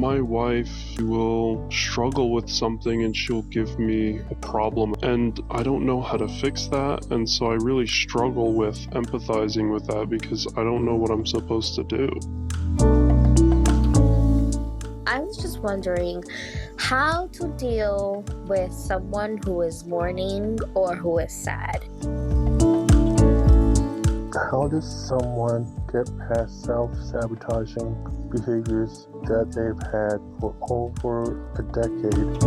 My wife will struggle with something and she'll give me a problem, and I don't know how to fix that, and so I really struggle with empathizing with that because I don't know what I'm supposed to do. I was just wondering how to deal with someone who is mourning or who is sad. How does someone get past self-sabotaging behaviors that they've had for over a decade?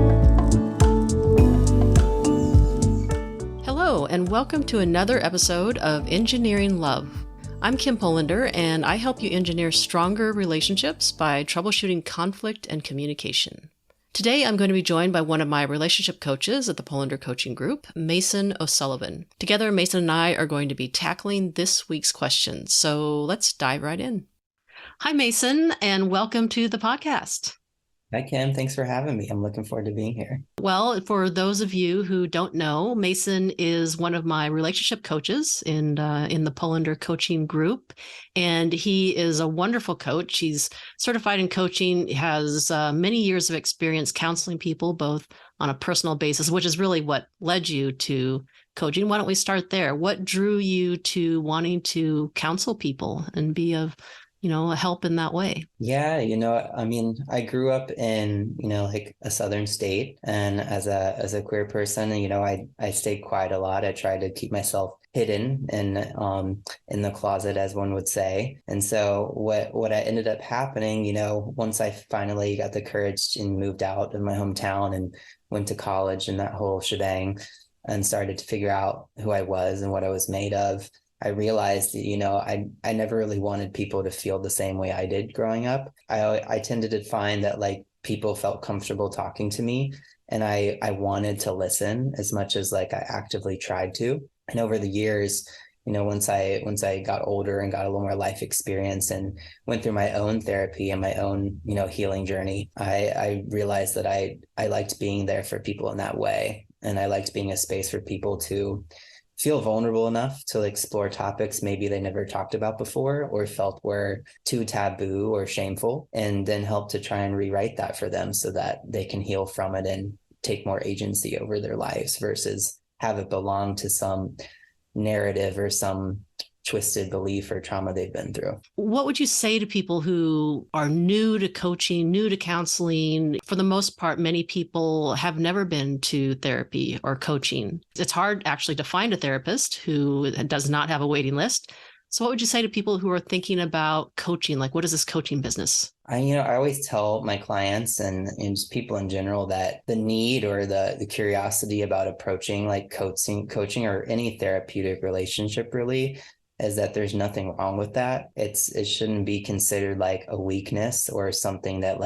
Hello, and welcome to another episode of Engineering Love. I'm Kim Polander, and I help you engineer stronger relationships by troubleshooting conflict and communication. Today, I'm going to be joined by one of my relationship coaches at the Polander Coaching Group, Mason O'Sullivan. Together, Mason and I are going to be tackling this week's questions. So let's dive right in. Hi, Mason, and welcome to the podcast. Hi, Kim. Thanks for having me. I'm looking forward to being here. Well, for those of you who don't know, Mason is one of my relationship coaches in the Polander Coaching Group, and he is a wonderful coach. He's certified in coaching, has many years of experience counseling people, both on a personal basis, which is really what led you to coaching. Why don't we start there? What drew you to wanting to counsel people and be of a help in that way? Yeah, I grew up in, like a southern state, and as a queer person, I stayed quiet a lot. I tried to keep myself hidden and in the closet, as one would say. And so what ended up happening, once I finally got the courage and moved out of my hometown and went to college and that whole shebang and started to figure out who I was and what I was made of, I realized that, I never really wanted people to feel the same way I did growing up. I tended to find that people felt comfortable talking to me, and I wanted to listen as much as I actively tried to. And over the years, once I got older and got a little more life experience and went through my own therapy and my own, healing journey, I realized that I liked being there for people in that way. And I liked being a space for people to feel vulnerable enough to explore topics maybe they never talked about before or felt were too taboo or shameful, and then help to try and rewrite that for them so that they can heal from it and take more agency over their lives versus have it belong to some narrative or some twisted belief or trauma they've been through. What would you say to people who are new to coaching, new to counseling? For the most part, many people have never been to therapy or coaching. It's hard actually to find a therapist who does not have a waiting list. So what would you say to people who are thinking about coaching? What is this coaching business? I always tell my clients and just people in general that the need or the curiosity about approaching coaching or any therapeutic relationship really is that there's nothing wrong with that. It shouldn't be considered a weakness or something that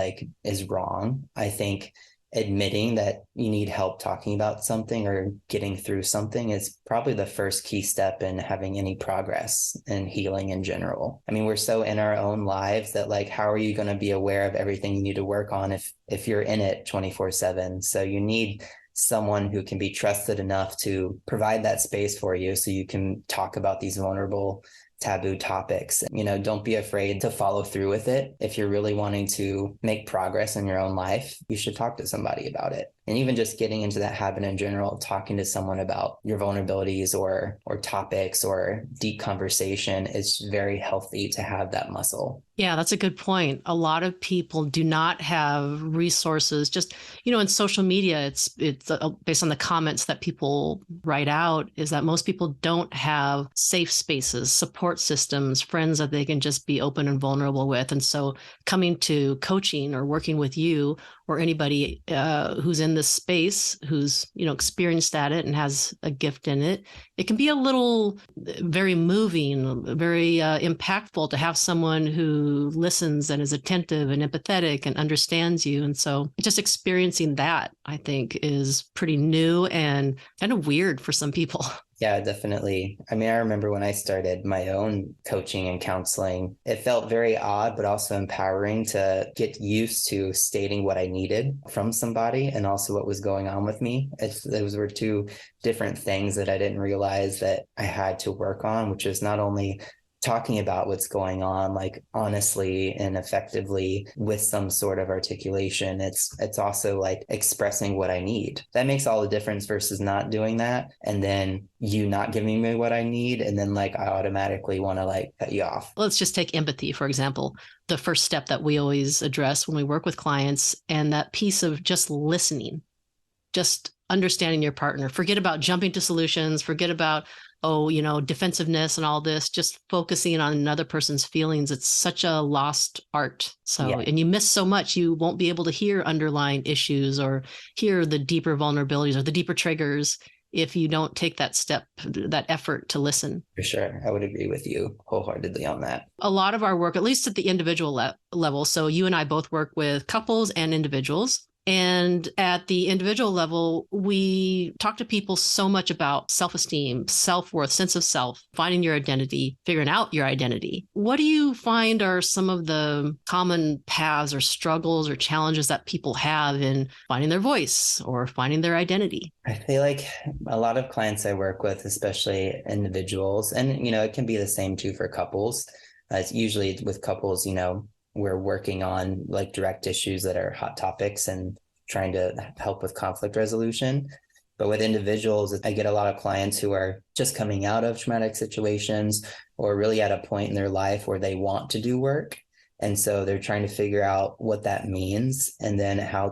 is wrong. I think admitting that you need help talking about something or getting through something is probably the first key step in having any progress and healing in general. I mean, we're so in our own lives that how are you going to be aware of everything you need to work on if you're in it 24/7? So you need someone who can be trusted enough to provide that space for you so you can talk about these vulnerable taboo topics. Don't be afraid to follow through with it. If you're really wanting to make progress in your own life, you should talk to somebody about it. And even just getting into that habit in general, talking to someone about your vulnerabilities or topics or deep conversation is very healthy to have that muscle. Yeah, that's a good point. A lot of people do not have resources. Just, in social media, it's based on the comments that people write out, is that most people don't have safe spaces, support systems, friends that they can just be open and vulnerable with. And so coming to coaching or working with you or anybody who's in this space, who's, experienced at it and has a gift in it, it can be a little very moving, very impactful to have someone who listens and is attentive and empathetic and understands you. And so just experiencing that, I think, is pretty new and kind of weird for some people. Yeah, definitely. I mean, I remember when I started my own coaching and counseling, it felt very odd, but also empowering to get used to stating what I needed from somebody and also what was going on with me. Those were two different things that I didn't realize that I had to work on, which is not only talking about what's going on, like honestly and effectively with some sort of articulation. It's also like expressing what I need. That makes all the difference versus not doing that. And then you not giving me what I need. And then like I automatically want to like cut you off. Let's just take empathy, for example. The first step that we always address when we work with clients, and that piece of just listening, just understanding your partner. Forget about jumping to solutions, forget about, defensiveness and all this, just focusing on another person's feelings. It's such a lost art. So, Yeah. And you miss so much, you won't be able to hear underlying issues or hear the deeper vulnerabilities or the deeper triggers if you don't take that step, that effort to listen. For sure. I would agree with you wholeheartedly on that. A lot of our work, at least at the individual level, so you and I both work with couples and individuals. And at the individual level, we talk to people so much about self-esteem, self-worth, sense of self, finding your identity, figuring out your identity. What do you find are some of the common paths or struggles or challenges that people have in finding their voice or finding their identity? I feel like a lot of clients I work with, especially individuals, and, it can be the same too for couples. It's usually with couples, we're working on like direct issues that are hot topics and trying to help with conflict resolution. But with individuals, I get a lot of clients who are just coming out of traumatic situations or really at a point in their life where they want to do work. And so they're trying to figure out what that means and then how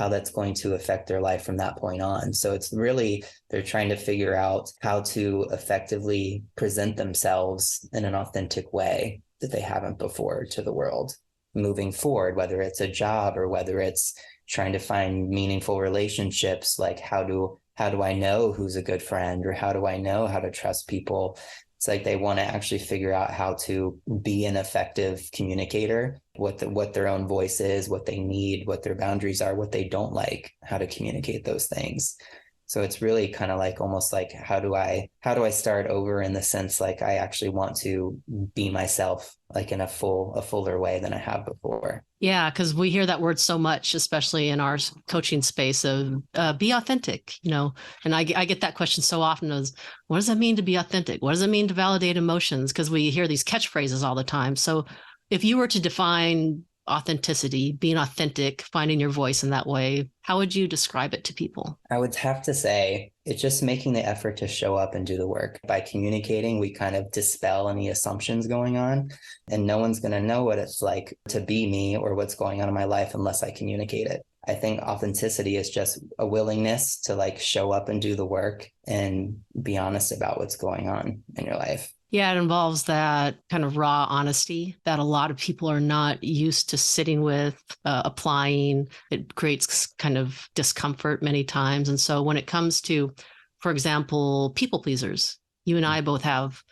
that's going to affect their life from that point on. So it's really, they're trying to figure out how to effectively present themselves in an authentic way that they haven't before to the world moving forward, whether it's a job or whether it's trying to find meaningful relationships. Like how do I know who's a good friend, or how do I know how to trust people? It's like they want to actually figure out how to be an effective communicator, what their own voice is, what they need, what their boundaries are, what they don't like, how to communicate those things. So it's really kind of like almost like how do I start over in the sense like I actually want to be myself like in a fuller way than I have before. Yeah, because we hear that word so much, especially in our coaching space of be authentic, and I get that question so often is, what does that mean to be authentic? What does it mean to validate emotions? Because we hear these catchphrases all the time. So if you were to define authenticity, being authentic, finding your voice in that way, how would you describe it to people? I would have to say it's just making the effort to show up and do the work. By communicating, we kind of dispel any assumptions going on, and no one's going to know what it's like to be me or what's going on in my life unless I communicate it. I think authenticity is just a willingness to like show up and do the work and be honest about what's going on in your life. Yeah, it involves that kind of raw honesty that a lot of people are not used to sitting with, applying. It creates kind of discomfort many times. And so when it comes to, for example, people pleasers, you and I both have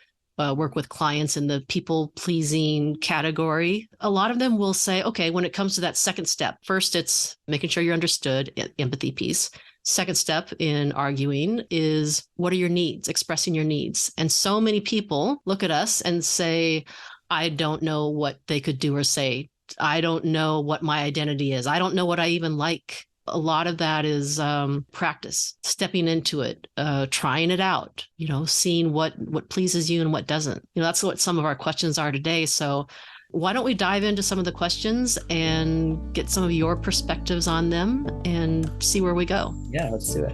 work with clients in the people pleasing category. A lot of them will say, okay, when it comes to that second step, first it's making sure you're understood, empathy piece. Second step in arguing is, what are your needs? Expressing your needs. And so many people look at us and say, I don't know what they could do or say. I don't know what my identity is. I don't know what I even like. A lot of that is practice, stepping into it, trying it out, seeing what pleases you and what doesn't. That's what some of our questions are today. So why don't we dive into some of the questions and get some of your perspectives on them and see where we go? Yeah, let's do it.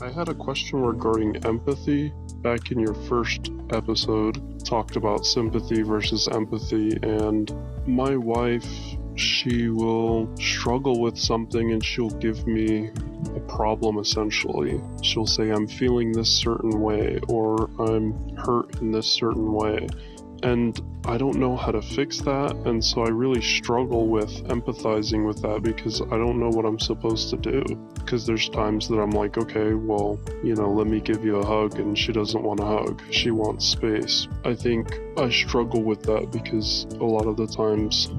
I had a question regarding empathy. Back in your first episode, talked about sympathy versus empathy, and my wife, she will struggle with something and she'll give me a problem essentially. She'll say, I'm feeling this certain way, or I'm hurt in this certain way. And I don't know how to fix that, and so I really struggle with empathizing with that because I don't know what I'm supposed to do. Because there's times that I'm like, okay, well, let me give you a hug, and she doesn't want a hug. She wants space. I think I struggle with that because a lot of the times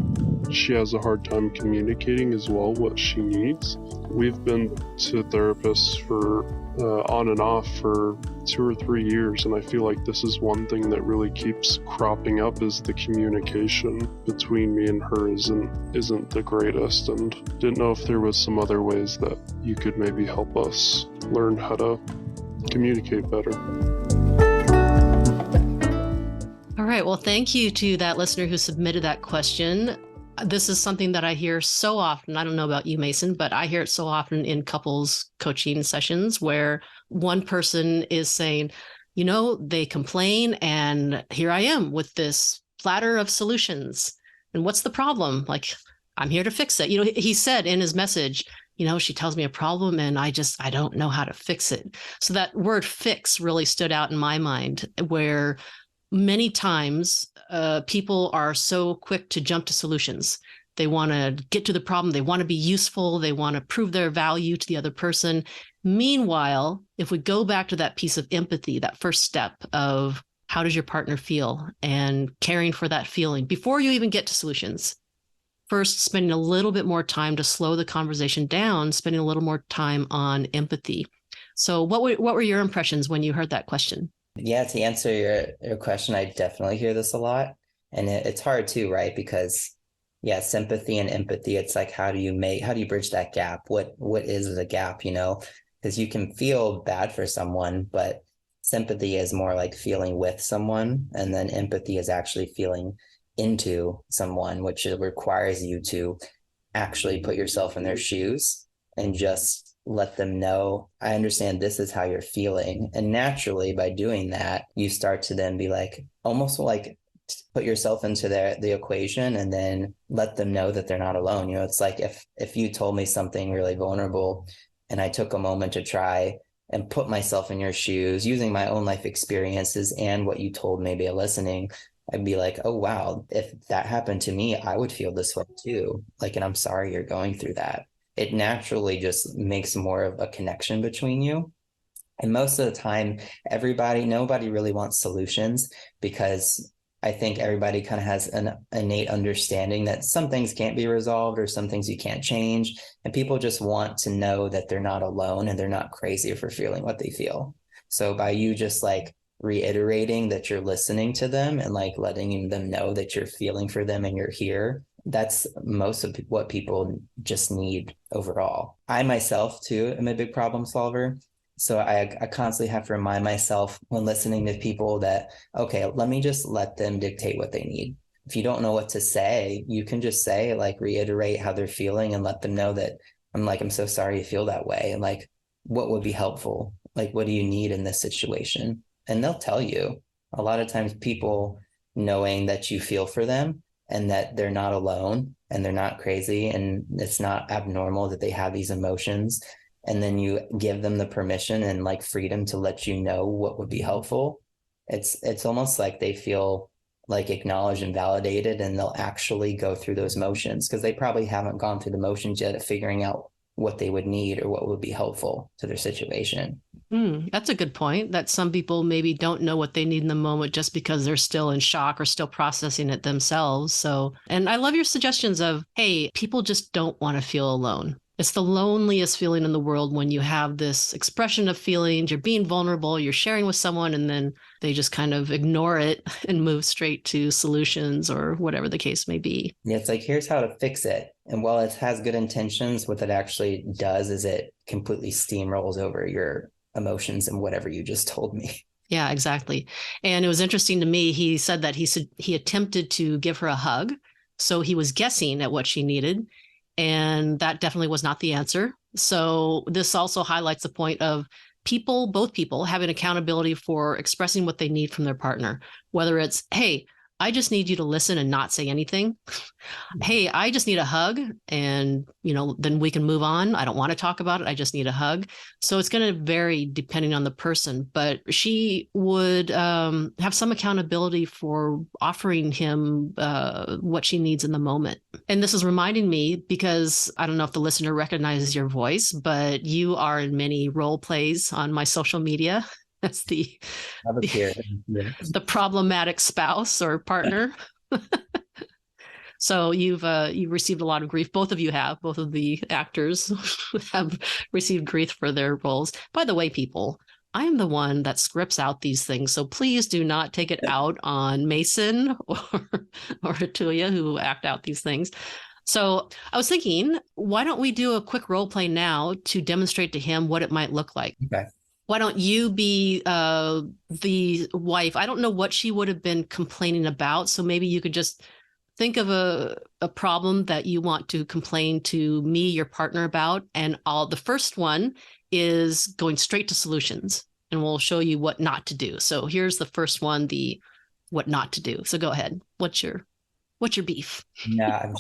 she has a hard time communicating as well what she needs. We've been to therapists for on and off for 2 or 3 years, and I feel like this is one thing that really keeps cropping up is the communication between me and her isn't the greatest, and didn't know if there was some other ways that you could maybe help us learn how to communicate better. All right. Well, thank you to that listener who submitted that question. This is something that I hear so often. I don't know about you, Mason, but I hear it so often in couples coaching sessions where one person is saying, they complain and here I am with this platter of solutions. And what's the problem? Like, I'm here to fix it. He said in his message, she tells me a problem and I don't know how to fix it. So that word fix really stood out in my mind, where many times people are so quick to jump to solutions. They want to get to the problem. They want to be useful. They want to prove their value to the other person. Meanwhile, if we go back to that piece of empathy, that first step of how does your partner feel and caring for that feeling before you even get to solutions, first spending a little bit more time to slow the conversation down, spending a little more time on empathy. So what were your impressions when you heard that question? Yeah, to answer your question, I definitely hear this a lot. And it's hard too, right? Because sympathy and empathy, it's like, how do you bridge that gap? What is the gap, Because you can feel bad for someone, but sympathy is more like feeling with someone. And then empathy is actually feeling into someone, which requires you to actually put yourself in their shoes and just let them know, I understand this is how you're feeling. And naturally, by doing that, you start to then be like, almost like put yourself into the equation and then let them know that they're not alone. It's like if you told me something really vulnerable and I took a moment to try and put myself in your shoes using my own life experiences and what you told me by listening, I'd be like, oh, wow, if that happened to me, I would feel this way too. Like, and I'm sorry you're going through that. It naturally just makes more of a connection between you. And most of the time, nobody really wants solutions, because I think everybody kind of has an innate understanding that some things can't be resolved or some things you can't change. And people just want to know that they're not alone and they're not crazy for feeling what they feel. So by you just like reiterating that you're listening to them and like letting them know that you're feeling for them and you're here, that's most of what people just need overall. I myself too am a big problem solver. So I constantly have to remind myself when listening to people that, okay, let me just let them dictate what they need. If you don't know what to say, you can just say, like, reiterate how they're feeling and let them know that I'm so sorry you feel that way. And like, what would be helpful? Like, what do you need in this situation? And they'll tell you. A lot of times people knowing that you feel for them and that they're not alone and they're not crazy and it's not abnormal that they have these emotions. And then you give them the permission and like freedom to let you know what would be helpful. It's almost like they feel like acknowledged and validated, and they'll actually go through those motions because they probably haven't gone through the motions yet of figuring out what they would need or what would be helpful to their situation. That's a good point, that some people maybe don't know what they need in the moment just because they're still in shock or still processing it themselves. So, and I love your suggestions of, hey, people just don't want to feel alone. It's the loneliest feeling in the world when you have this expression of feelings, you're being vulnerable, you're sharing with someone, and then they just kind of ignore it and move straight to solutions or whatever the case may be. Yeah, it's like, here's how to fix it. And while it has good intentions, what it actually does is it completely steamrolls over your emotions and whatever you just told me. Yeah, exactly. And it was interesting to me. He said that he attempted to give her a hug. So he was guessing at what she needed. And that definitely was not the answer. So this also highlights the point of both people having accountability for expressing what they need from their partner, whether it's, hey, I just need you to listen and not say anything. Hey, I just need a hug, and then we can move on. I don't want to talk about it. I just need a hug. So it's going to vary depending on the person, but she would have some accountability for offering him what she needs in the moment. And this is reminding me, because I don't know if the listener recognizes your voice, but you are in many role plays on my social media. That's the problematic spouse or partner. So you've received a lot of grief. Both of you have. Both of the actors have received grief for their roles. By the way, people, I am the one that scripts out these things. So please do not take it out on Mason or Atulia, who act out these things. So I was thinking, why don't we do a quick role play now to demonstrate to him what it might look like? Okay. Why don't you be the wife? I don't know what she would have been complaining about. So maybe you could just think of a problem that you want to complain to me, your partner, about. And the first one is going straight to solutions. And we'll show you what not to do. So here's the first one, the what not to do. So go ahead. What's your beef? Yeah,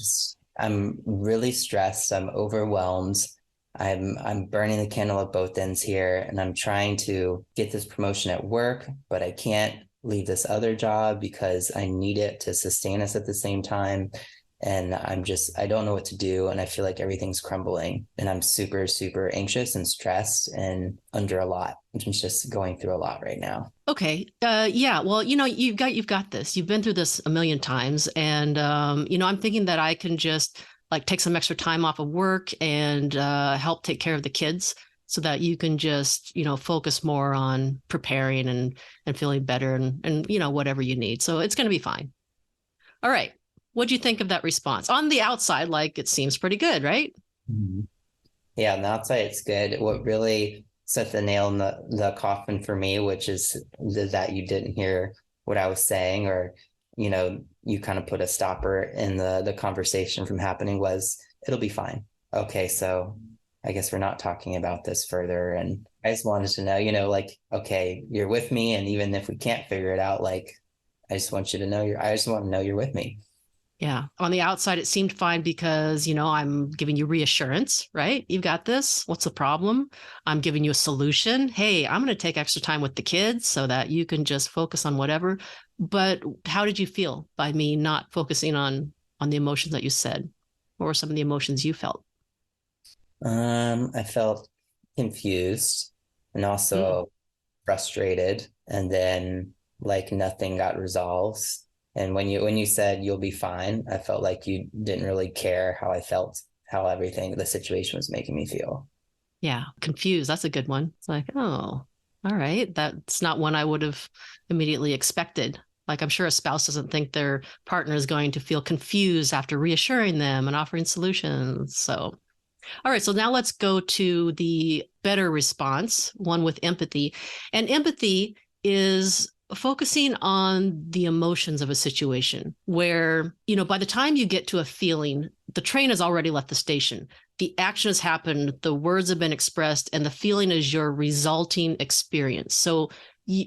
I'm really stressed. I'm overwhelmed. I'm burning the candle at both ends here, and I'm trying to get this promotion at work, but I can't leave this other job because I need it to sustain us at the same time. And I don't know what to do. And I feel like everything's crumbling, and I'm super, super anxious and stressed and under a lot. I'm just going through a lot right now. Okay. Yeah. Well, you've got this. You've been through this a million times. And, I'm thinking that I can just like take some extra time off of work and help take care of the kids so that you can just, focus more on preparing and feeling better and whatever you need. So it's going to be fine. All right. What'd you think of that response? On the outside, like it seems pretty good, right? Mm-hmm. Yeah, on the outside, it's good. What really set the nail in the coffin for me, which is that you didn't hear what I was saying, or, you kind of put a stopper in the conversation from happening, was it'll be fine. Okay, so I guess we're not talking about this further. And I just wanted to know, like, okay, you're with me. And even if we can't figure it out, like, I just want you to know I just want to know you're with me. Yeah. On the outside, it seemed fine because, I'm giving you reassurance, right? You've got this. What's the problem? I'm giving you a solution. Hey, I'm going to take extra time with the kids so that you can just focus on whatever. But how did you feel by me not focusing on the emotions that you said? What were some of the emotions you felt? I felt confused and also frustrated, and then like nothing got resolved. And when you said you'll be fine, I felt like you didn't really care how I felt, how the situation was making me feel. Yeah. Confused. That's a good one. It's like, oh, all right. That's not one I would have immediately expected. Like, I'm sure a spouse doesn't think their partner is going to feel confused after reassuring them and offering solutions. So, all right. So now let's go to the better response, one with empathy. And empathy is focusing on the emotions of a situation where, by the time you get to a feeling, the train has already left the station. The action has happened, the words have been expressed, and the feeling is your resulting experience. So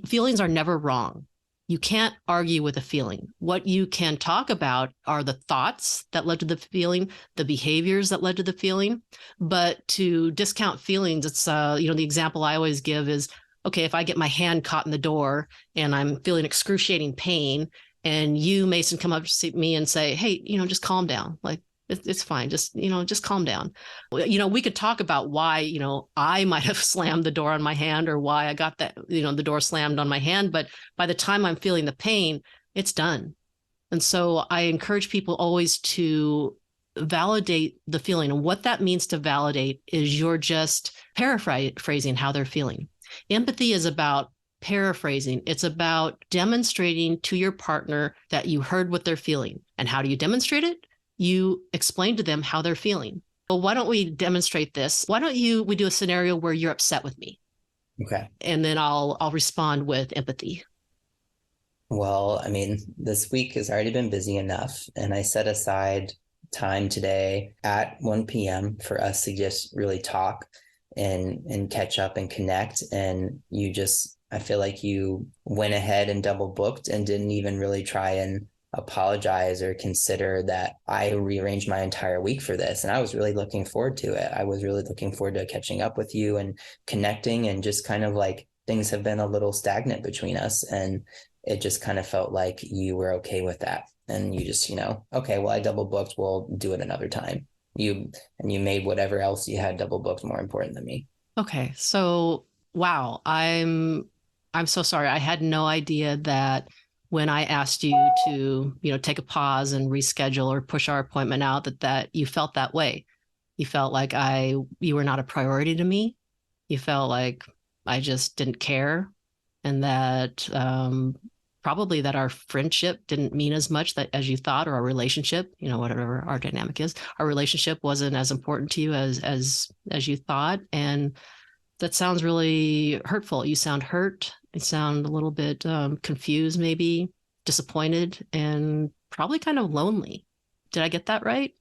feelings are never wrong. You can't argue with a feeling. What you can talk about are the thoughts that led to the feeling, the behaviors that led to the feeling. But to discount feelings, it's, the example I always give is, okay, if I get my hand caught in the door and I'm feeling excruciating pain, and you, Mason, come up to me and say, hey, just calm down. Like, it's fine. Just calm down. We could talk about why, I might have slammed the door on my hand, or why I got that, the door slammed on my hand. But by the time I'm feeling the pain, it's done. And so I encourage people always to validate the feeling. And what that means to validate is you're just paraphrasing how they're feeling. Empathy is about paraphrasing. It's about demonstrating to your partner that you heard what they're feeling. And how do you demonstrate it? You explain to them how they're feeling. Well, why don't we demonstrate this? Why don't we do a scenario where you're upset with me? Okay. And then I'll respond with empathy. Well, I mean, this week has already been busy enough, and I set aside time today at 1 p.m. for us to just really talk and catch up and connect. And I feel like you went ahead and double booked and didn't even really try and apologize or consider that I rearranged my entire week for this. And I was really looking forward to it. I was really looking forward to catching up with you and connecting, and just kind of like things have been a little stagnant between us. And it just kind of felt like you were okay with that. And you just, okay, well, I double booked, we'll do it another time. You made whatever else you had double booked more important than me. Okay. So, wow. I'm so sorry. I had no idea that when I asked you to, take a pause and reschedule or push our appointment out, that you felt that way. You felt like you were not a priority to me. You felt like I just didn't care, and that probably that our friendship didn't mean as much as you thought, or our relationship, whatever our dynamic is, our relationship wasn't as important to you as you thought. And that sounds really hurtful. You sound hurt. You sound a little bit confused, maybe disappointed, and probably kind of lonely. Did I get that right?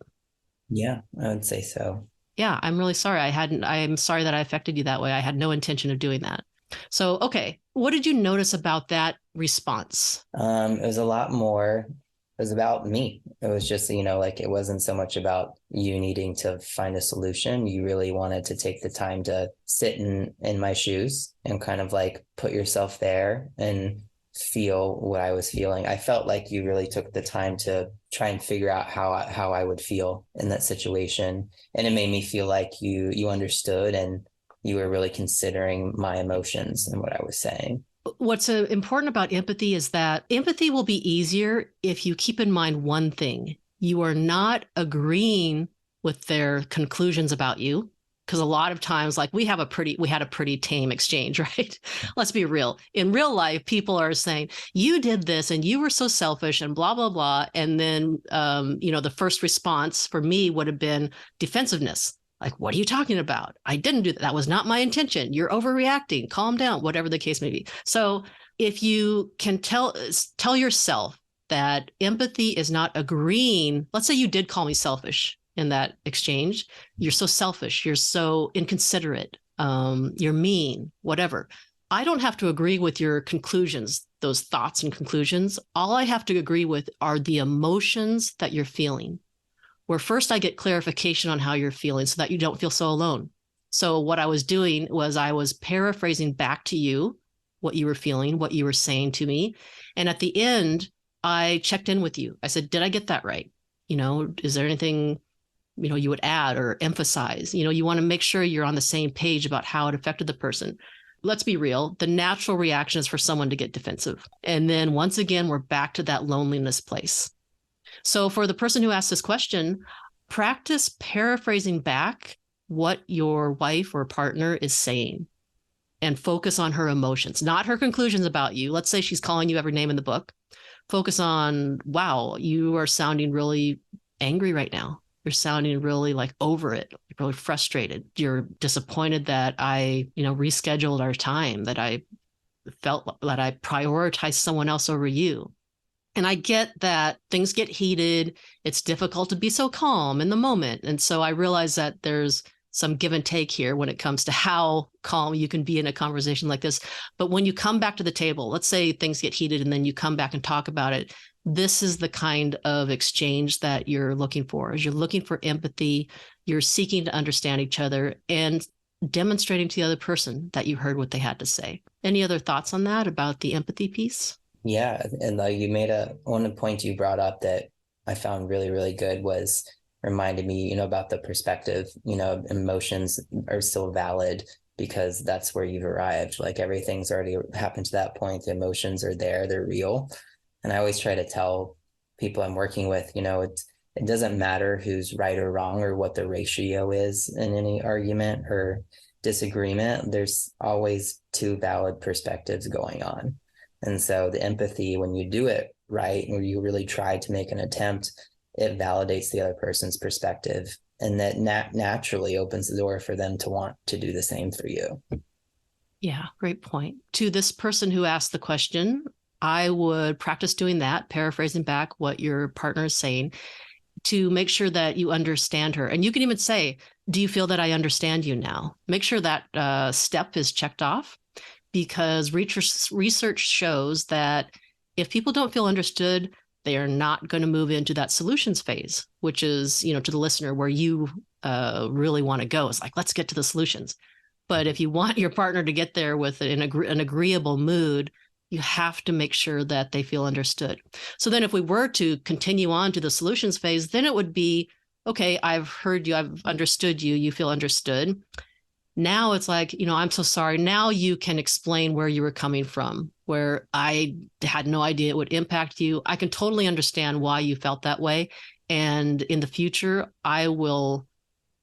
Yeah, I would say so. Yeah, I'm really sorry. I'm sorry that I affected you that way. I had no intention of doing that. So, okay. What did you notice about that response? It was a lot more, it was about me. It was just, like it wasn't so much about you needing to find a solution. You really wanted to take the time to sit in my shoes and kind of like put yourself there and feel what I was feeling. I felt like you really took the time to try and figure out how I would feel in that situation. And it made me feel like you understood and you were really considering my emotions and what I was saying. What's important about empathy is that empathy will be easier if you keep in mind one thing. You are not agreeing with their conclusions about you. Because a lot of times, like we had a pretty tame exchange, right? Let's be real. In real life, people are saying, you did this and you were so selfish and blah, blah, blah. And then, the first response for me would have been defensive-ness. Like, what are you talking about? I didn't do that. That was not my intention. You're overreacting. Calm down, whatever the case may be. So if you can tell yourself that empathy is not agreeing, let's say you did call me selfish in that exchange, you're so selfish, you're so inconsiderate, you're mean, whatever. I don't have to agree with your conclusions, those thoughts and conclusions. All I have to agree with are the emotions that you're feeling, where first I get clarification on how you're feeling so that you don't feel so alone. So what I was doing was I was paraphrasing back to you what you were feeling, what you were saying to me. And at the end, I checked in with you. I said, did I get that right? Is there anything you would add or emphasize? You want to make sure you're on the same page about how it affected the person. Let's be real. The natural reaction is for someone to get defensive. And then once again, we're back to that loneliness place. So for the person who asked this question, practice paraphrasing back what your wife or partner is saying and focus on her emotions, not her conclusions about you. Let's say she's calling you every name in the book. Focus on, wow, you are sounding really angry right now. You're sounding really like over it, really frustrated. You're disappointed that I, rescheduled our time, that I felt that I prioritized someone else over you. And I get that things get heated. It's difficult to be so calm in the moment. And so I realize that there's some give and take here when it comes to how calm you can be in a conversation like this. But when you come back to the table, let's say things get heated and then you come back and talk about it, this is the kind of exchange that you're looking for. As you're looking for empathy, you're seeking to understand each other and demonstrating to the other person that you heard what they had to say. Any other thoughts on that about the empathy piece? Yeah, and you made one point you brought up that I found really, really good was reminded me, about the perspective, emotions are still valid because that's where you've arrived. Like everything's already happened to that point. The emotions are there, they're real. And I always try to tell people I'm working with, it doesn't matter who's right or wrong or what the ratio is in any argument or disagreement. There's always two valid perspectives going on. And so the empathy, when you do it right, or you really try to make an attempt, it validates the other person's perspective. And that naturally opens the door for them to want to do the same for you. Yeah, great point. To this person who asked the question, I would practice doing that, paraphrasing back what your partner is saying to make sure that you understand her. And you can even say, do you feel that I understand you now? Make sure that step is checked off. Because research shows that if people don't feel understood, they are not going to move into that solutions phase, which is, to the listener where you really want to go. It's like, let's get to the solutions. But if you want your partner to get there with an agreeable mood, you have to make sure that they feel understood. So then if we were to continue on to the solutions phase, then it would be, okay, I've heard you, I've understood you, you feel understood. Now it's like, I'm so sorry. Now you can explain where you were coming from, where I had no idea it would impact you. I can totally understand why you felt that way. And in the future, I will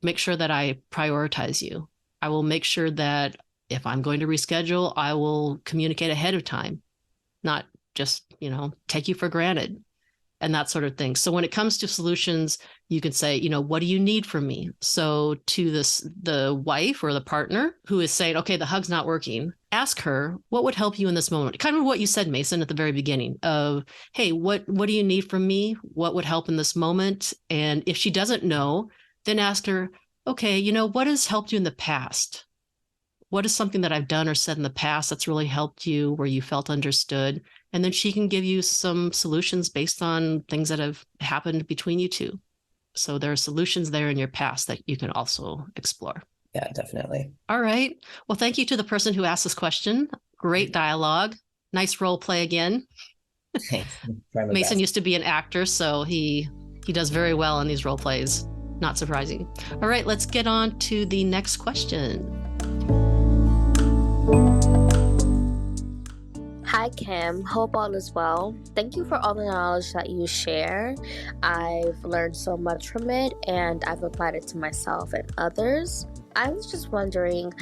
make sure that I prioritize you. I will make sure that if I'm going to reschedule, I will communicate ahead of time, not just, take you for granted and that sort of thing. So when it comes to solutions, you can say, what do you need from me? So to the wife or the partner who is saying, okay, the hug's not working, ask her, what would help you in this moment? Kind of what you said, Mason, at the very beginning of, hey, what do you need from me? What would help in this moment? And if she doesn't know, then ask her, okay, what has helped you in the past? What is something that I've done or said in the past that's really helped you where you felt understood? And then she can give you some solutions based on things that have happened between you two. So there are solutions there in your past that you can also explore. Yeah, definitely. All right. Well, thank you to the person who asked this question. Great dialogue. Nice role play again. Thanks. Mason used to be an actor, so he does very well in these role plays. Not surprising. All right, let's get on to the next question. Hi, Kim. Hope all is well. Thank you for all the knowledge that you share. I've learned so much from it, and I've applied it to myself and others. I was just wondering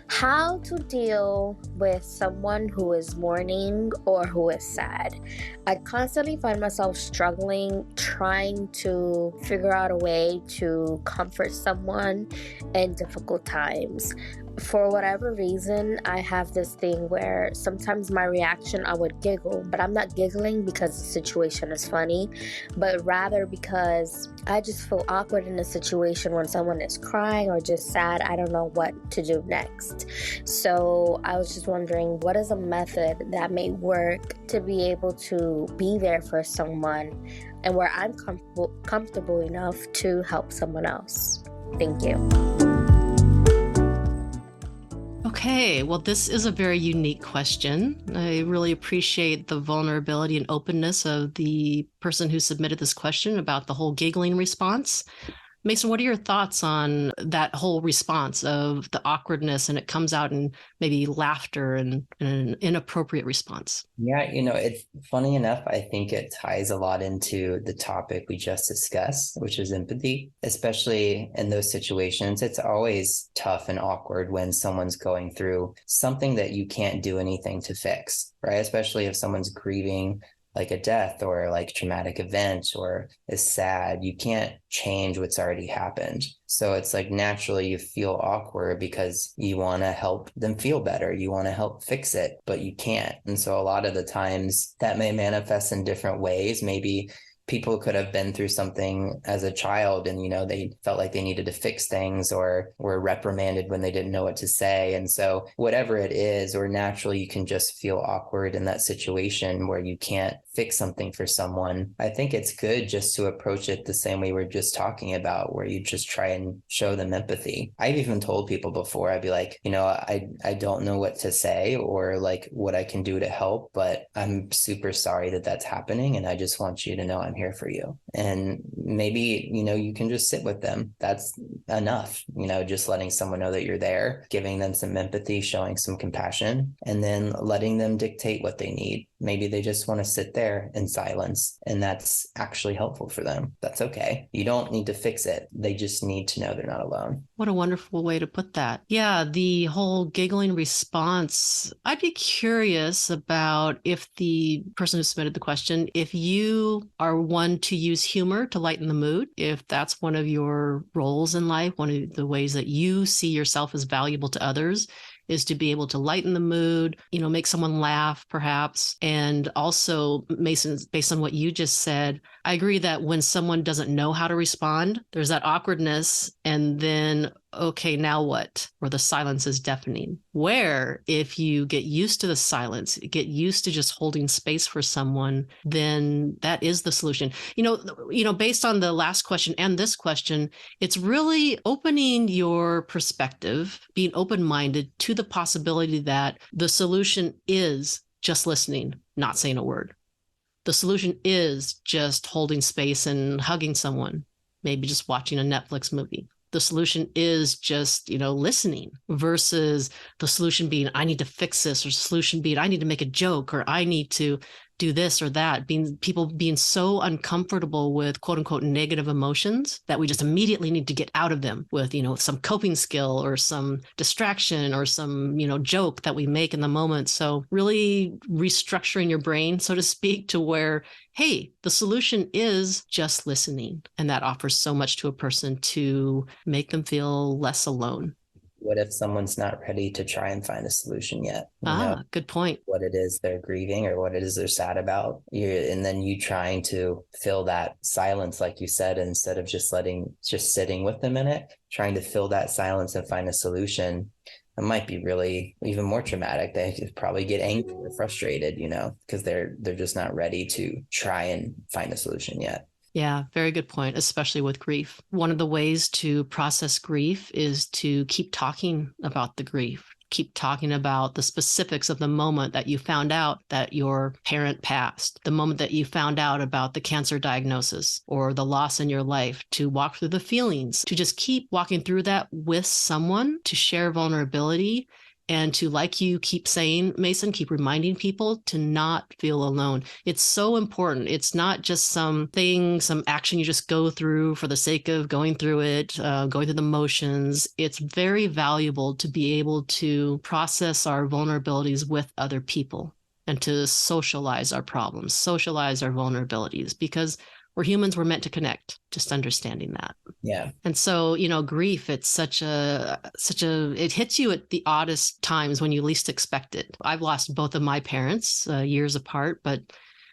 how to deal with someone who is mourning or who is sad. I constantly find myself struggling, trying to figure out a way to comfort someone in difficult times. For whatever reason, I have this thing where sometimes my reaction, I would giggle, but I'm not giggling because the situation is funny, but rather because I just feel awkward in a situation when someone is crying or just sad. I don't know what to do next. So I was just wondering, what is a method that may work to be able to be there for someone and where I'm comfortable enough to help someone else? Thank you. Okay, well, this is a very unique question. I really appreciate the vulnerability and openness of the person who submitted this question about the whole giggling response. Mason, what are your thoughts on that whole response of the awkwardness and it comes out in maybe laughter and an inappropriate response? Yeah, it's funny enough. I think it ties a lot into the topic we just discussed, which is empathy, especially in those situations. It's always tough and awkward when someone's going through something that you can't do anything to fix, right? Especially if someone's grieving like a death or like traumatic event or is sad, you can't change what's already happened. So it's like naturally you feel awkward because you want to help them feel better. You want to help fix it, but you can't. And so a lot of the times that may manifest in different ways. Maybe people could have been through something as a child and, they felt like they needed to fix things or were reprimanded when they didn't know what to say. And so whatever it is, or naturally you can just feel awkward in that situation where you can't fix something for someone. I think it's good just to approach it the same way we're just talking about, where you just try and show them empathy. I've even told people before, I'd be like, I don't know what to say or like what I can do to help, but I'm super sorry that that's happening. And I just want you to know I'm here for you. And maybe, you can just sit with them. That's enough, just letting someone know that you're there, giving them some empathy, showing some compassion, and then letting them dictate what they need. Maybe they just want to sit there in silence, and that's actually helpful for them. That's okay. You don't need to fix it. They just need to know they're not alone. What a wonderful way to put that. Yeah, the whole giggling response. I'd be curious about if the person who submitted the question, if you are one to use humor to lighten the mood, if that's one of your roles in life, one of the ways that you see yourself as valuable to others, is to be able to lighten the mood, make someone laugh perhaps. And also, Mason, based on what you just said, I agree that when someone doesn't know how to respond, there's that awkwardness. And then, okay, now what? Or the silence is deafening. Where if you get used to the silence, get used to just holding space for someone, then that is the solution. Based on the last question and this question, it's really opening your perspective, being open-minded to the possibility that the solution is just listening, not saying a word. The solution is just holding space and hugging someone, maybe just watching a Netflix movie. The solution is just, listening versus the solution being, I need to fix this, or solution being, I need to make a joke, or I need to do this or that. People being so uncomfortable with quote unquote negative emotions that we just immediately need to get out of them with, some coping skill or some distraction or some, joke that we make in the moment. So really restructuring your brain, so to speak, to where, hey, the solution is just listening. And that offers so much to a person to make them feel less alone. What if someone's not ready to try and find a solution yet? You know, Good point. what it is they're grieving or what it is they're sad about. And then you trying to fill that silence, like you said, instead of just sitting with them in it, trying to fill that silence and find a solution. It might be really even more traumatic. They could probably get angry or frustrated, because they're just not ready to try and find a solution yet. Yeah, very good point, especially with grief. One of the ways to process grief is to keep talking about the grief. Keep talking about the specifics of the moment that you found out that your parent passed, the moment that you found out about the cancer diagnosis or the loss in your life, to walk through the feelings, to just keep walking through that with someone, to share vulnerability. And to, like you keep saying, Mason, keep reminding people to not feel alone. It's so important. It's not just some action you just go through for the sake of going through it, going through the motions. It's very valuable to be able to process our vulnerabilities with other people and to socialize our problems, socialize our vulnerabilities, because we're humans, we're meant to connect, just understanding that. Yeah. And so, grief, it's it hits you at the oddest times when you least expect it. I've lost both of my parents years apart, but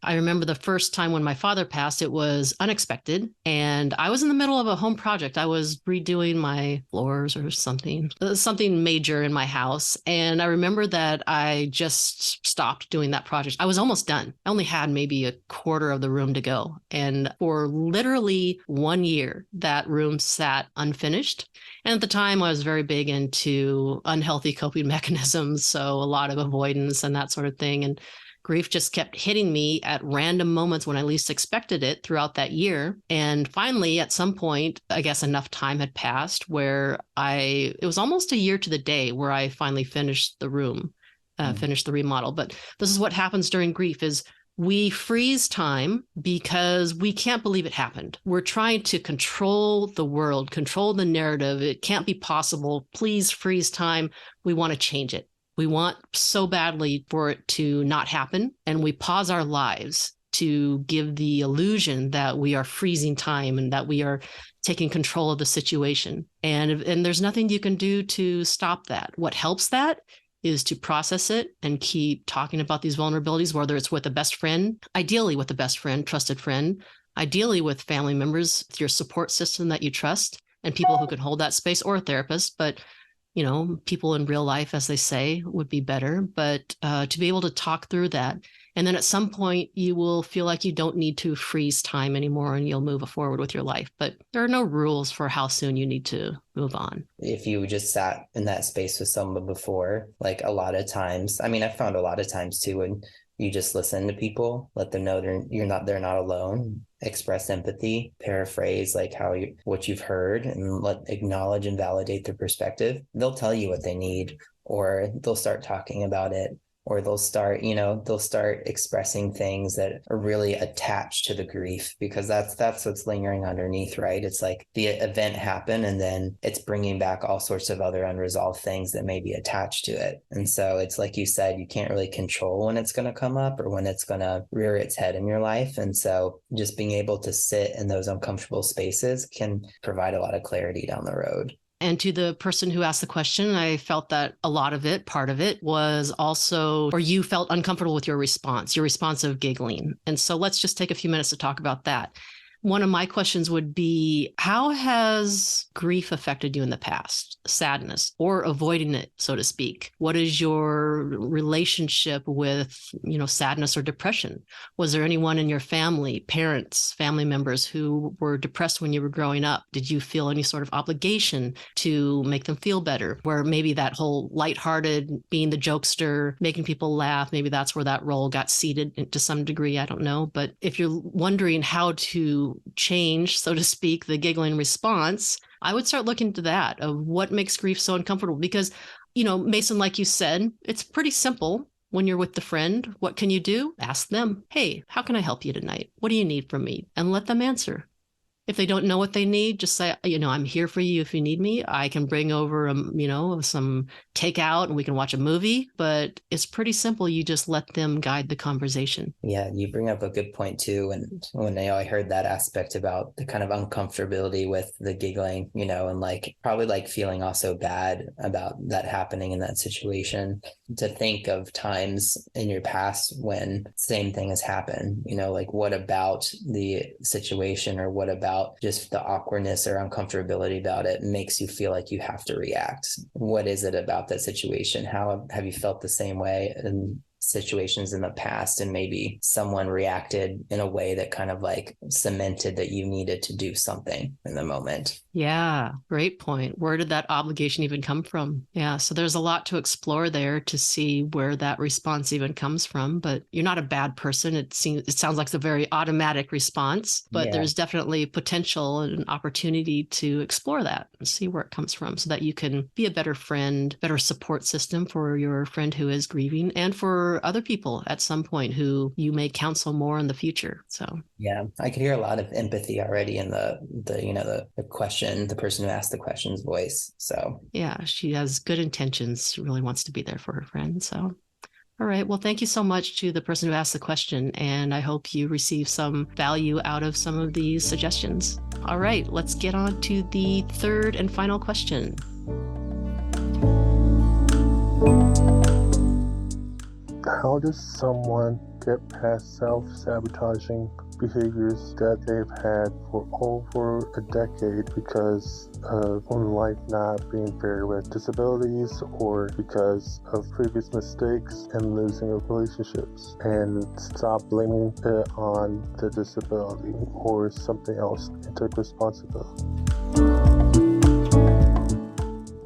I remember the first time when my father passed, it was unexpected. And I was in the middle of a home project. I was redoing my floors or something major in my house. And I remember that I just stopped doing that project. I was almost done. I only had maybe a quarter of the room to go. And for literally 1 year, that room sat unfinished. And at the time, I was very big into unhealthy coping mechanisms. So a lot of avoidance and that sort of thing. And grief just kept hitting me at random moments when I least expected it throughout that year. And finally, at some point, I guess enough time had passed where it was almost a year to the day where I finally finished the room, finished the remodel. But this is what happens during grief is we freeze time because we can't believe it happened. We're trying to control the world, control the narrative. It can't be possible. Please freeze time. We want to change it. We want so badly for it to not happen. And we pause our lives to give the illusion that we are freezing time and that we are taking control of the situation. And there's nothing you can do to stop that. What helps that is to process it and keep talking about these vulnerabilities, whether it's with a best friend, ideally with a best friend, trusted friend, ideally with family members, your support system that you trust, and people who can hold that space, or a therapist. But people in real life, as they say, would be better, but to be able to talk through that. And then at some point, you will feel like you don't need to freeze time anymore and you'll move forward with your life. But there are no rules for how soon you need to move on. If you just sat in that space with someone before, like a lot of times, I found a lot of times too, when you just listen to people, let them know they're not alone, express empathy, paraphrase like what you've heard, and acknowledge and validate their perspective. They'll tell you what they need, or they'll start talking about it, or they'll start expressing things that are really attached to the grief, because that's what's lingering underneath, right? It's like the event happened and then it's bringing back all sorts of other unresolved things that may be attached to it. And so it's like you said, you can't really control when it's going to come up or when it's going to rear its head in your life. And so just being able to sit in those uncomfortable spaces can provide a lot of clarity down the road. And to the person who asked the question, I felt that part of it was also, or you felt uncomfortable with your response of giggling. And so let's just take a few minutes to talk about that. One of my questions would be, how has grief affected you in the past? Sadness, or avoiding it, so to speak? What is your relationship with, sadness or depression? Was there anyone in your family, parents, family members who were depressed when you were growing up? Did you feel any sort of obligation to make them feel better? Where maybe that whole lighthearted, being the jokester, making people laugh, maybe that's where that role got seated to some degree, I don't know. But if you're wondering how to change, so to speak, the giggling response, I would start looking into that of what makes grief so uncomfortable. Because, Mason, like you said, it's pretty simple. When you're with the friend, what can you do? Ask them, hey, how can I help you tonight? What do you need from me? And let them answer. If they don't know what they need, just say, I'm here for you if you need me. I can bring over, some takeout and we can watch a movie, but it's pretty simple. You just let them guide the conversation. Yeah, you bring up a good point too. And when I heard that aspect about the kind of uncomfortability with the giggling, and like probably like feeling also bad about that happening in that situation, to think of times in your past when same thing has happened, like what about the situation or what about just the awkwardness or uncomfortability about it makes you feel like you have to react? What is it about that situation? How have you felt the same way in situations in the past, and maybe someone reacted in a way that kind of like cemented that you needed to do something in the moment? Yeah, great point. Where did that obligation even come from? Yeah, so there's a lot to explore there to see where that response even comes from. But you're not a bad person. It sounds like it's a very automatic response, but there's definitely potential and an opportunity to explore that and see where it comes from, so that you can be a better friend, better support system for your friend who is grieving, and for other people at some point who you may counsel more in the future. So yeah, I could hear a lot of empathy already in the question, the person who asked the question's voice. So yeah, she has good intentions. She really wants to be there for her friend. So all right. Well, thank you so much to the person who asked the question, and I hope you receive some value out of some of these suggestions. All right, let's get on to the third and final question. How does someone get past self-sabotaging behaviors that they've had for over a decade because of life not being fair with disabilities, or because of previous mistakes and losing of relationships, and stop blaming it on the disability or something else and take responsibility?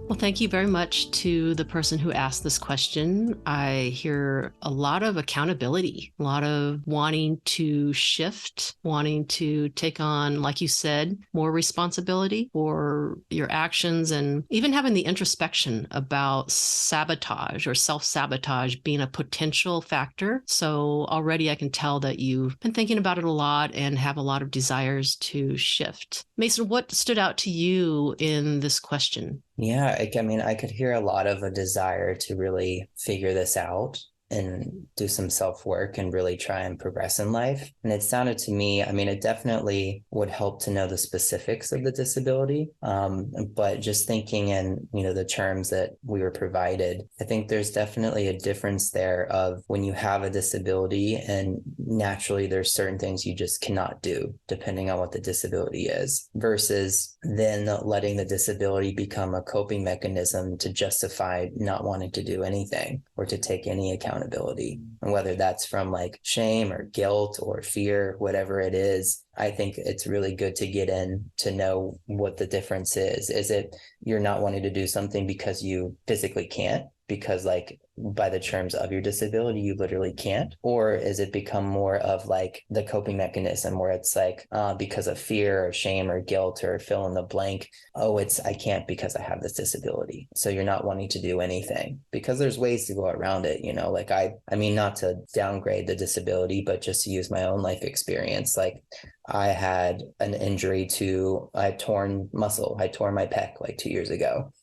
Well, thank you very much to the person who asked this question. I hear a lot of accountability, a lot of wanting to shift, wanting to take on, like you said, more responsibility for your actions, and even having the introspection about sabotage or self-sabotage being a potential factor. So already I can tell that you've been thinking about it a lot and have a lot of desires to shift. Mason, what stood out to you in this question? Yeah, I could hear a lot of a desire to really figure this out and do some self-work and really try and progress in life. And it sounded to me, it definitely would help to know the specifics of the disability. But just thinking in, the terms that we were provided, I think there's definitely a difference there of when you have a disability and naturally there's certain things you just cannot do depending on what the disability is, versus then letting the disability become a coping mechanism to justify not wanting to do anything or to take any accountability. And whether that's from like shame or guilt or fear, whatever it is, I think it's really good to get in to know what the difference is. Is it you're not wanting to do something because you physically can't, because like by the terms of your disability, you literally can't? Or is it become more of like the coping mechanism where it's like because of fear or shame or guilt or fill in the blank, I can't because I have this disability. So you're not wanting to do anything, because there's ways to go around it, like not to downgrade the disability, but just to use my own life experience. Like I had an injury to a torn muscle. I tore my pec like 2 years ago.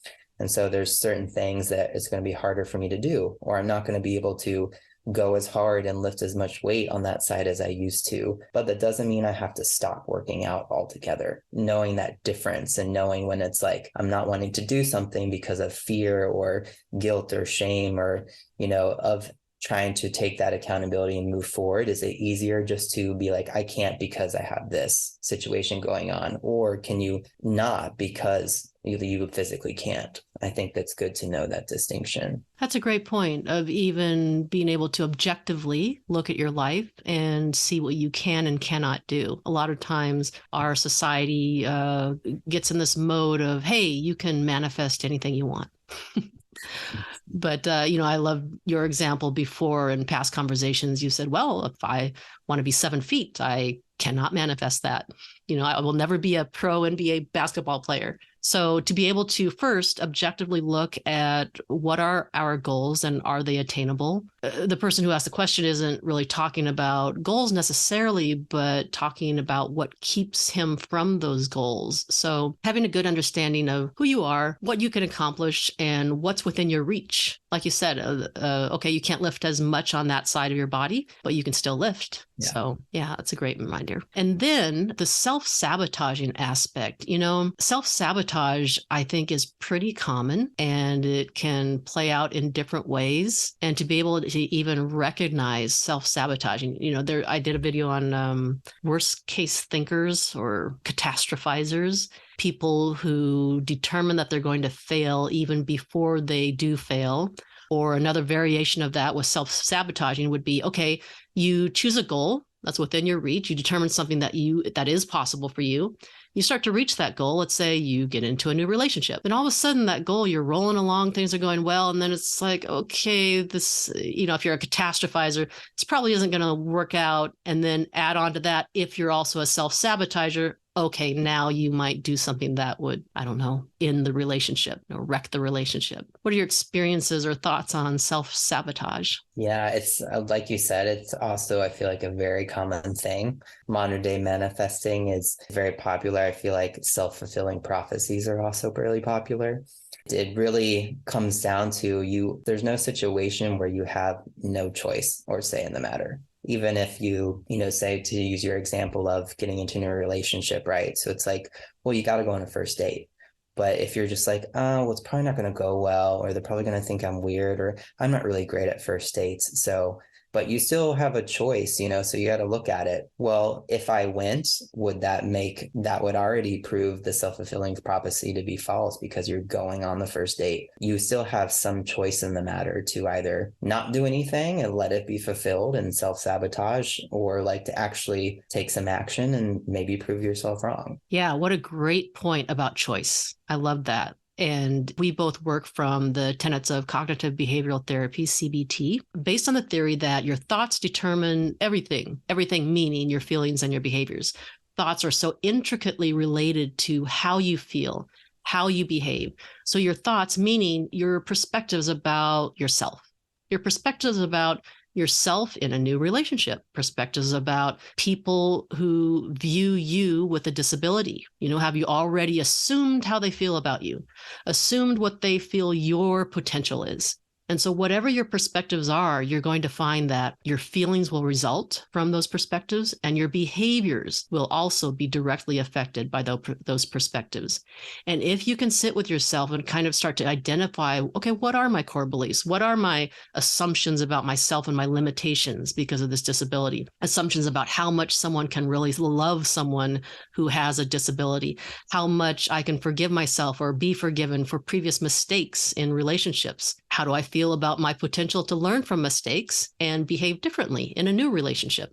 And so there's certain things that it's going to be harder for me to do, or I'm not going to be able to go as hard and lift as much weight on that side as I used to. But that doesn't mean I have to stop working out altogether. Knowing that difference and knowing when it's like I'm not wanting to do something because of fear or guilt or shame or, of trying to take that accountability and move forward. Is it easier just to be like, I can't because I have this situation going on? Or can you not because you physically can't? I think that's good to know that distinction. That's a great point of even being able to objectively look at your life and see what you can and cannot do. A lot of times our society gets in this mode of, hey, you can manifest anything you want. But, I love your example before in past conversations. You said, well, if I want to be 7 feet, I cannot manifest that. I will never be a pro NBA basketball player. So to be able to first objectively look at what are our goals and are they attainable? The person who asked the question isn't really talking about goals necessarily, but talking about what keeps him from those goals. So having a good understanding of who you are, what you can accomplish, and what's within your reach. Like you said, okay, you can't lift as much on that side of your body, but you can still lift. Yeah. So yeah, that's a great reminder. And then the self-sabotaging aspect, self-sabotage, I think, is pretty common, and it can play out in different ways. And to be able to even recognize self-sabotaging, I did a video on worst case thinkers or catastrophizers, people who determine that they're going to fail even before they do fail. Or another variation of that with self-sabotaging would be, okay, you choose a goal that's within your reach. You determine something that is possible for you. You start to reach that goal. Let's say you get into a new relationship. And all of a sudden that goal, you're rolling along, things are going well. And then it's like, okay, this, if you're a catastrophizer, this probably isn't going to work out. And then add on to that, if you're also a self-sabotager, okay, now you might do something that would, I don't know, end the relationship or wreck the relationship. What are your experiences or thoughts on self-sabotage? Yeah, it's like you said, it's also, I feel like, a very common thing. Modern day manifesting is very popular. I feel like self-fulfilling prophecies are also really popular. It really comes down to there's no situation where you have no choice or say in the matter. Even if you say, to use your example of getting into a new relationship, right? So it's like, well, you got to go on a first date. But if you're just like, oh, well, it's probably not going to go well, or they're probably going to think I'm weird, or I'm not really great at first dates. So, but you still have a choice, so you got to look at it. Well, if I went, that would already prove the self-fulfilling prophecy to be false, because you're going on the first date. You still have some choice in the matter to either not do anything and let it be fulfilled and self-sabotage, or like to actually take some action and maybe prove yourself wrong. Yeah, what a great point about choice. I love that. And we both work from the tenets of cognitive behavioral therapy, CBT, based on the theory that your thoughts determine everything meaning your feelings and your behaviors. Thoughts are so intricately related to how you feel, how you behave. So your thoughts, meaning your perspectives about yourself, your perspectives about yourself in a new relationship, perspectives about people who view you with a disability. Have you already assumed how they feel about you, assumed what they feel your potential is? And so whatever your perspectives are, you're going to find that your feelings will result from those perspectives, and your behaviors will also be directly affected by those perspectives. And if you can sit with yourself and kind of start to identify, okay, what are my core beliefs? What are my assumptions about myself and my limitations because of this disability? Assumptions about how much someone can really love someone who has a disability, how much I can forgive myself or be forgiven for previous mistakes in relationships. How do I feel about my potential to learn from mistakes and behave differently in a new relationship?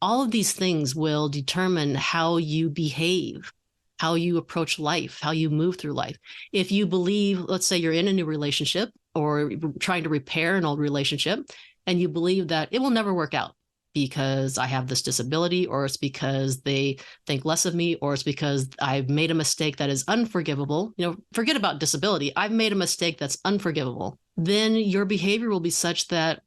All of these things will determine how you behave, how you approach life, how you move through life. If you believe, let's say you're in a new relationship or trying to repair an old relationship, and you believe that it will never work out because I have this disability, or it's because they think less of me, or it's because I've made a mistake that is unforgivable. Forget about disability. I've made a mistake that's unforgivable. Then your behavior will be such that,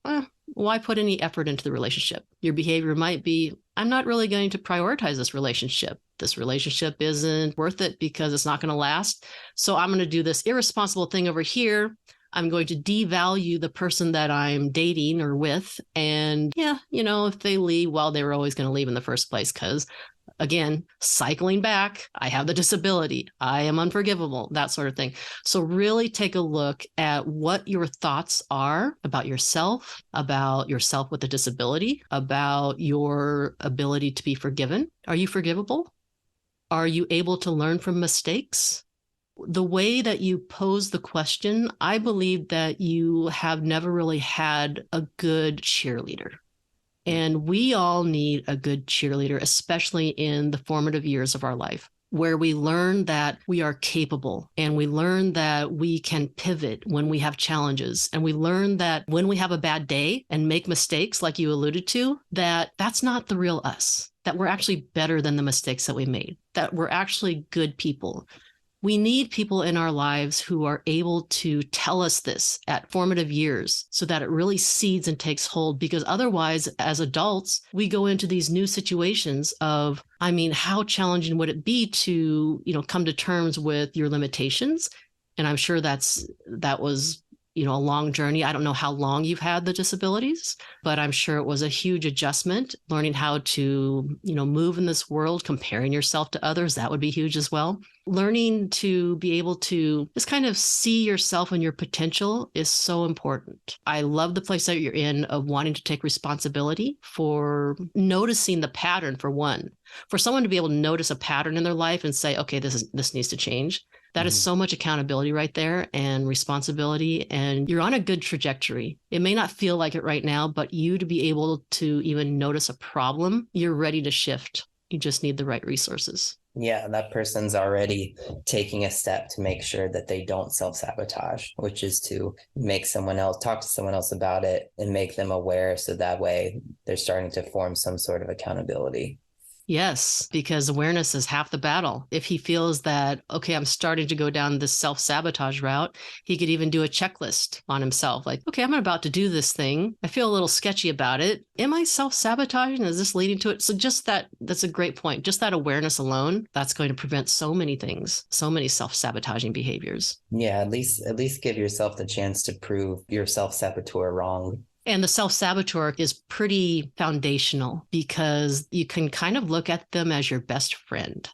why put any effort into the relationship? Your behavior might be, I'm not really going to prioritize this relationship. This relationship isn't worth it because it's not going to last. So I'm going to do this irresponsible thing over here. I'm going to devalue the person that I'm dating or with. And if they leave, well, they were always going to leave in the first place because, again, cycling back, I have the disability, I am unforgivable, that sort of thing. So really take a look at what your thoughts are about yourself with a disability, about your ability to be forgiven. Are you forgivable? Are you able to learn from mistakes? The way that you pose the question, I believe that you have never really had a good cheerleader. And we all need a good cheerleader, especially in the formative years of our life, where we learn that we are capable, and we learn that we can pivot when we have challenges. And we learn that when we have a bad day and make mistakes, like you alluded to, that's not the real us. that we're actually better than the mistakes that we made, that we're actually good people. We need people in our lives who are able to tell us this at formative years so that it really seeds and takes hold, because otherwise, as adults, we go into these new situations of, I mean, how challenging would it be to, come to terms with your limitations? And I'm sure that was, a long journey. I don't know how long you've had the disabilities, but I'm sure it was a huge adjustment, learning how to, move in this world, comparing yourself to others. That would be huge as well. Learning to be able to just kind of see yourself and your potential is so important. I love the place that you're in of wanting to take responsibility for noticing the pattern, for one. For someone to be able to notice a pattern in their life and say, okay, this needs to change. That is so much accountability right there, and responsibility, and you're on a good trajectory. It may not feel like it right now, but you to be able to even notice a problem, you're ready to shift. You just need the right resources. Yeah, that person's already taking a step to make sure that they don't self-sabotage, which is to make someone else, talk to someone else about it and make them aware, so that way they're starting to form some sort of accountability. Yes, because awareness is half the battle. If he feels that, okay, I'm starting to go down this self-sabotage route, he could even do a checklist on himself. Like, okay, I'm about to do this thing. I feel a little sketchy about it. Am I self-sabotaging? Is this leading to it? So just that's a great point. Just that awareness alone, that's going to prevent so many things, so many self-sabotaging behaviors. Yeah, at least give yourself the chance to prove your self-saboteur wrong. And the self-saboteur is pretty foundational because you can kind of look at them as your best friend.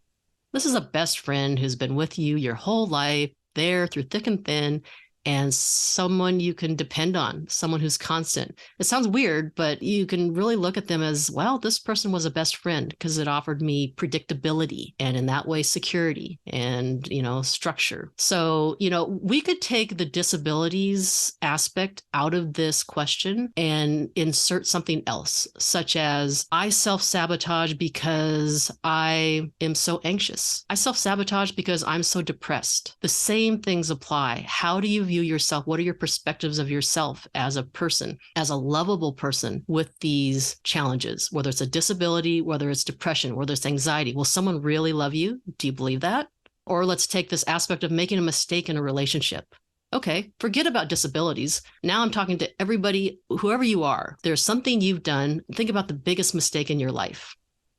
This is a best friend who's been with you your whole life, there through thick and thin, and someone you can depend on, someone who's constant. It sounds weird, but you can really look at them as, well, this person was a best friend because it offered me predictability and in that way security and, structure. So, we could take the disabilities aspect out of this question and insert something else, such as I self-sabotage because I am so anxious. I self-sabotage because I'm so depressed. The same things apply. How do you view yourself? What are your perspectives of yourself as a person, as a lovable person with these challenges, whether it's a disability, whether it's depression, whether it's anxiety? Will someone really love you? Do you believe that? Or let's take this aspect of making a mistake in a relationship. Okay, forget about disabilities. Now I'm talking to everybody, whoever you are. There's something you've done. Think about the biggest mistake in your life.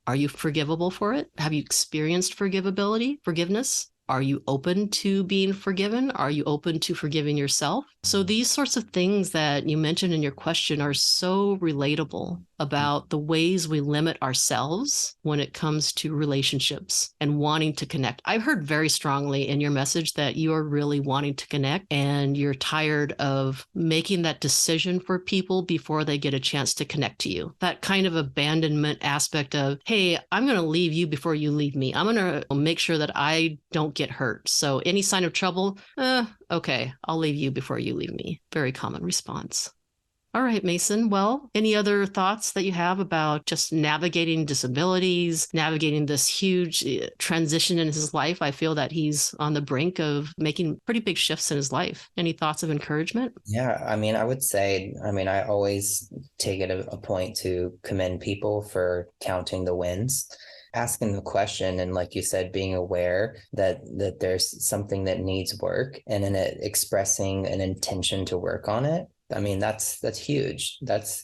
Are you forgivable for it? Have you experienced forgiveness? Are you open to being forgiven? Are you open to forgiving yourself? So these sorts of things that you mentioned in your question are so relatable about the ways we limit ourselves when it comes to relationships and wanting to connect. I've heard very strongly in your message that you are really wanting to connect and you're tired of making that decision for people before they get a chance to connect to you. That kind of abandonment aspect of, hey, I'm going to leave you before you leave me. I'm going to make sure that I don't get hurt. So any sign of trouble, okay, I'll leave you before you leave me. Very common response. All right, Mason. Well, any other thoughts that you have about just navigating disabilities, navigating this huge transition in his life? I feel that he's on the brink of making pretty big shifts in his life. Any thoughts of encouragement? Yeah, I would say, I always take it a point to commend people for counting the wins. Asking the question and, like you said, being aware that there's something that needs work, and in it expressing an intention to work on it. That's huge. That's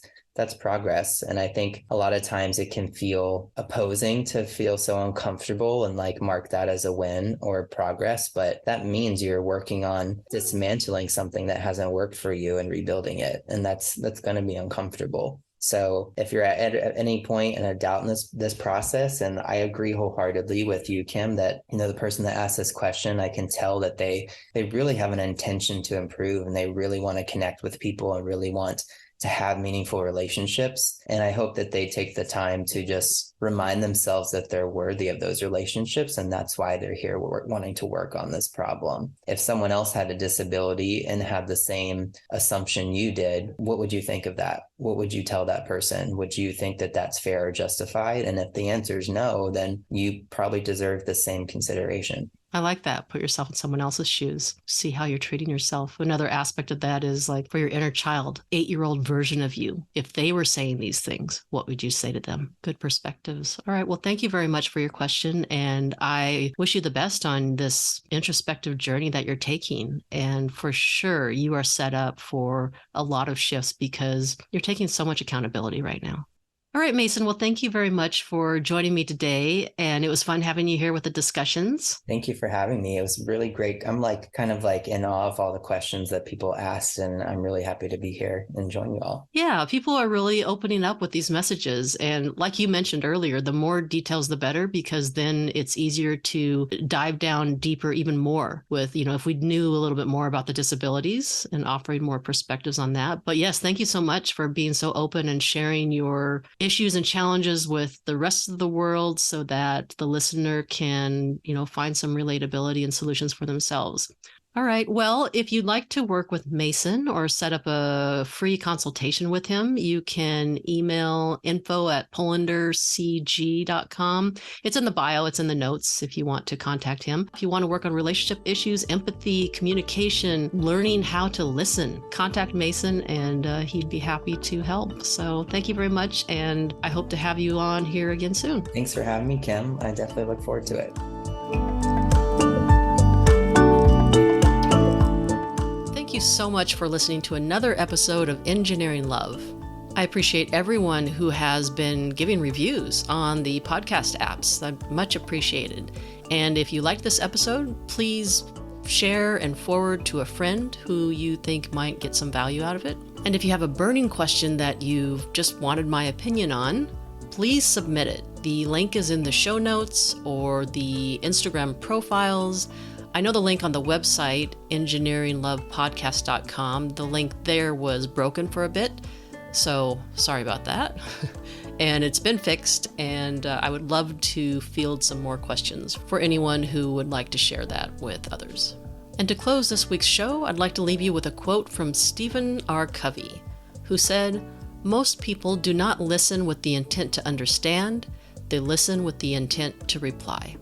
progress. And I think a lot of times it can feel opposing to feel so uncomfortable and mark that as a win or progress. But that means you're working on dismantling something that hasn't worked for you and rebuilding it. And that's going to be uncomfortable. So if you're at any point in a doubt in this process, and I agree wholeheartedly with you, Kim, that, the person that asked this question, I can tell that they really have an intention to improve and they really want to connect with people and really want to have meaningful relationships. And I hope that they take the time to just remind themselves that they're worthy of those relationships. And that's why they're here wanting to work on this problem. If someone else had a disability and had the same assumption you did, what would you think of that? what would you tell that person? Would you think that that's fair or justified? And if the answer is no, then you probably deserve the same consideration. I like that. Put yourself in someone else's shoes. See how you're treating yourself. Another aspect of that is like for your inner child, 8-year-old version of you. If they were saying these things, what would you say to them? Good perspectives. All right. Well, thank you very much for your question. And I wish you the best on this introspective journey that you're taking. And for sure, you are set up for a lot of shifts because you're taking so much accountability right now. All right, Mason. Well, thank you very much for joining me today. And it was fun having you here with the discussions. Thank you for having me. It was really great. I'm kind of in awe of all the questions that people asked, and I'm really happy to be here and join you all. Yeah, people are really opening up with these messages. And like you mentioned earlier, the more details, the better, because then it's easier to dive down deeper even more with, if we knew a little bit more about the disabilities and offering more perspectives on that. But yes, thank you so much for being so open and sharing your issues and challenges with the rest of the world so that the listener can, find some relatability and solutions for themselves. All right. Well, if you'd like to work with Mason or set up a free consultation with him, you can email info@polandercg.com. It's in the bio. It's in the notes if you want to contact him. If you want to work on relationship issues, empathy, communication, learning how to listen, contact Mason and he'd be happy to help. So thank you very much. And I hope to have you on here again soon. Thanks for having me, Kim. I definitely look forward to it. Thank you so much for listening to another episode of Engineering Love. I appreciate everyone who has been giving reviews on the podcast apps. I'm much appreciated. And if you liked this episode, please share and forward to a friend who you think might get some value out of it. And if you have a burning question that you've just wanted my opinion on, please submit it. The link is in the show notes or the Instagram profiles. I know the link on the website, engineeringlovepodcast.com, the link there was broken for a bit, so sorry about that. And it's been fixed, and I would love to field some more questions for anyone who would like to share that with others. And to close this week's show, I'd like to leave you with a quote from Stephen R. Covey, who said, "Most people do not listen with the intent to understand, they listen with the intent to reply."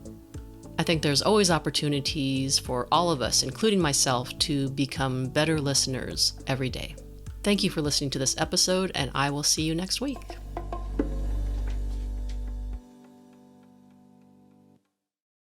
I think there's always opportunities for all of us, including myself, to become better listeners every day. Thank you for listening to this episode, and I will see you next week.